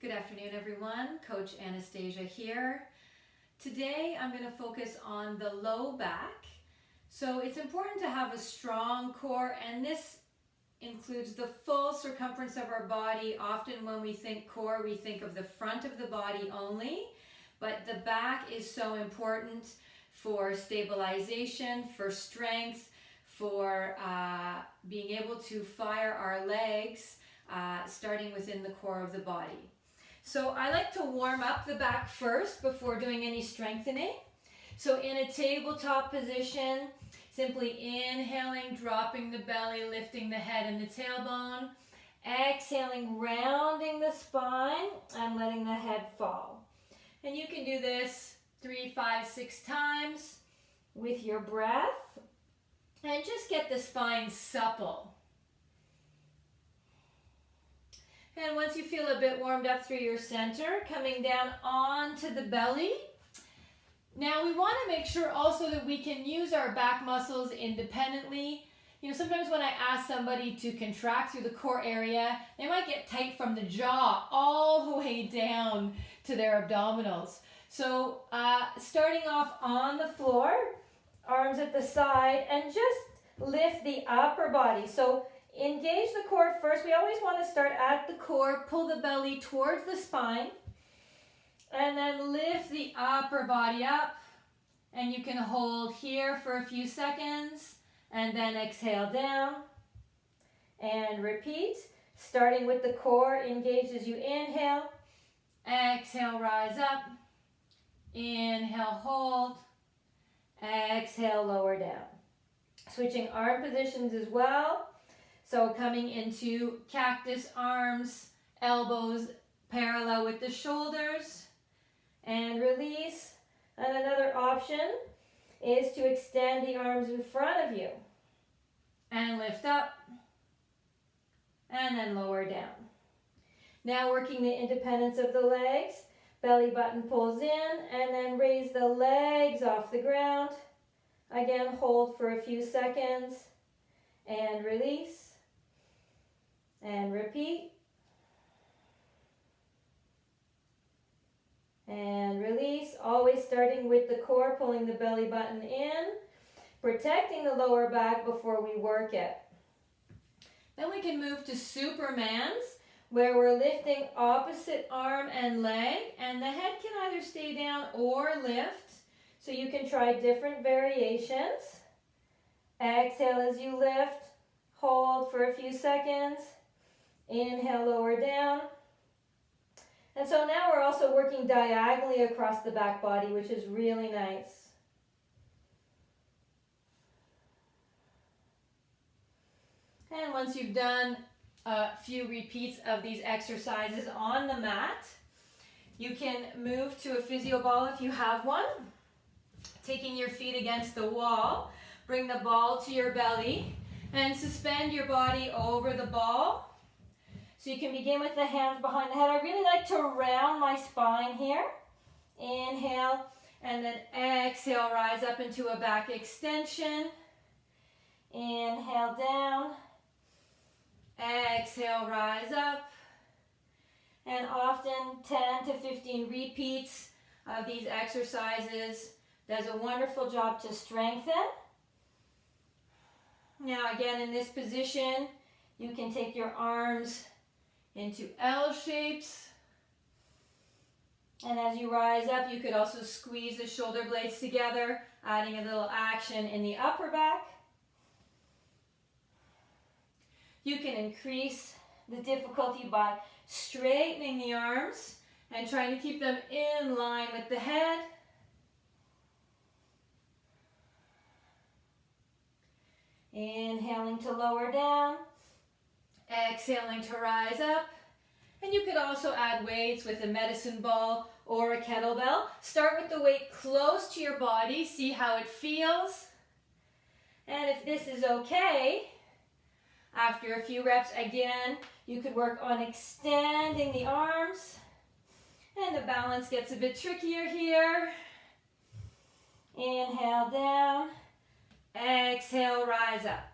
Good afternoon, everyone. Coach Anastasia here. Today I'm going to focus on the low back. So it's important to have a strong core, and this includes the full circumference of our body. Often when we think core, we think of the front of the body only, but the back is so important for stabilization, for strength, for being able to fire our legs, starting within the core of the body. So I like to warm up the back first before doing any strengthening. So in a tabletop position, simply inhaling, dropping the belly, lifting the head and the tailbone. Exhaling, rounding the spine and letting the head fall. And you can do this 3, 5, 6 times with your breath. And just get the spine supple. And once you feel a bit warmed up through your center, coming down onto the belly. Now we want to make sure also that we can use our back muscles independently. You know, sometimes when I ask somebody to contract through the core area, they might get tight from the jaw all the way down to their abdominals. So starting off on the floor, arms at the side, and just lift the upper body. So engage the core first. We always want to start at the core, pull the belly towards the spine, and then lift the upper body up. And you can hold here for a few seconds, and then exhale down, and repeat. Starting with the core, engage as you inhale, exhale, rise up, inhale, hold, exhale, lower down. Switching arm positions as well. So coming into cactus arms, elbows parallel with the shoulders, and release. And another option is to extend the arms in front of you and lift up and then lower down. Now working the independence of the legs, belly button pulls in and then raise the legs off the ground. Again, hold for a few seconds and release. And repeat. And release. Always starting with the core, pulling the belly button in, protecting the lower back before we work it. Then we can move to Supermans, where we're lifting opposite arm and leg, and the head can either stay down or lift. So you can try different variations. Exhale as you lift. Hold for a few seconds. Inhale, lower down. And so now we're also working diagonally across the back body, which is really nice. And once you've done a few repeats of these exercises on the mat, you can move to a physio ball if you have one. Taking your feet against the wall, bring the ball to your belly and suspend your body over the ball. So you can begin with the hands behind the head. I really like to round my spine here. Inhale, and then exhale, rise up into a back extension. Inhale down. Exhale, rise up. And often 10 to 15 repeats of these exercises does a wonderful job to strengthen. Now again, in this position, you can take your arms into L shapes. And as you rise up, you could also squeeze the shoulder blades together, adding a little action in the upper back. You can increase the difficulty by straightening the arms and trying to keep them in line with the head. Inhaling to lower down. Exhaling to rise up. And you could also add weights with a medicine ball or a kettlebell. Start with the weight close to your body. See how it feels. And if this is okay, after a few reps, again, you could work on extending the arms. And the balance gets a bit trickier here. Inhale down. Exhale, rise up.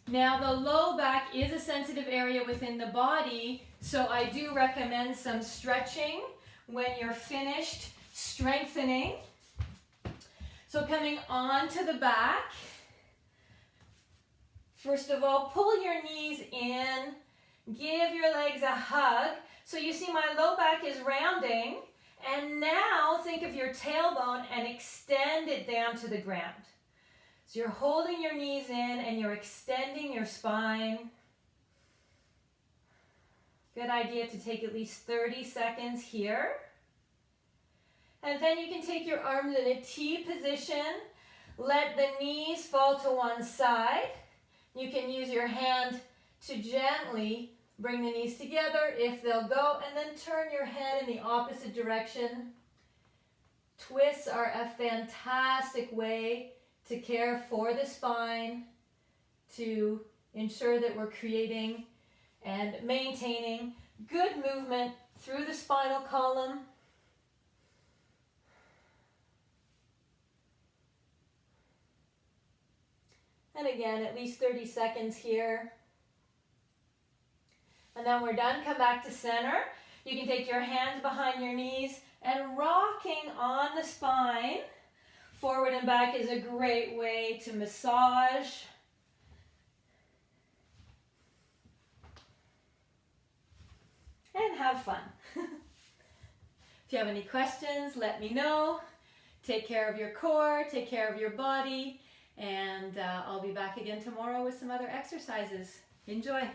Now the low back is a sensitive area within the body, so I do recommend some stretching when you're finished strengthening. So coming onto the back, first of all, pull your knees in, give your legs a hug. So you see my low back is rounding, and now think of your tailbone and extend it down to the ground. So you're holding your knees in and you're extending your spine. Good idea to take at least 30 seconds here. And then you can take your arms in a T position. Let the knees fall to one side. You can use your hand to gently bring the knees together if they'll go, and then turn your head in the opposite direction. Twists are a fantastic way to care for the spine, to ensure that we're creating and maintaining good movement through the spinal column. And again, at least 30 seconds here. And then we're done. Come back to center. You can take your hands behind your knees and rocking on the spine. Forward and back is a great way to massage. And have fun. If you have any questions, let me know. Take care of your core, take care of your body, and I'll be back again tomorrow with some other exercises. Enjoy.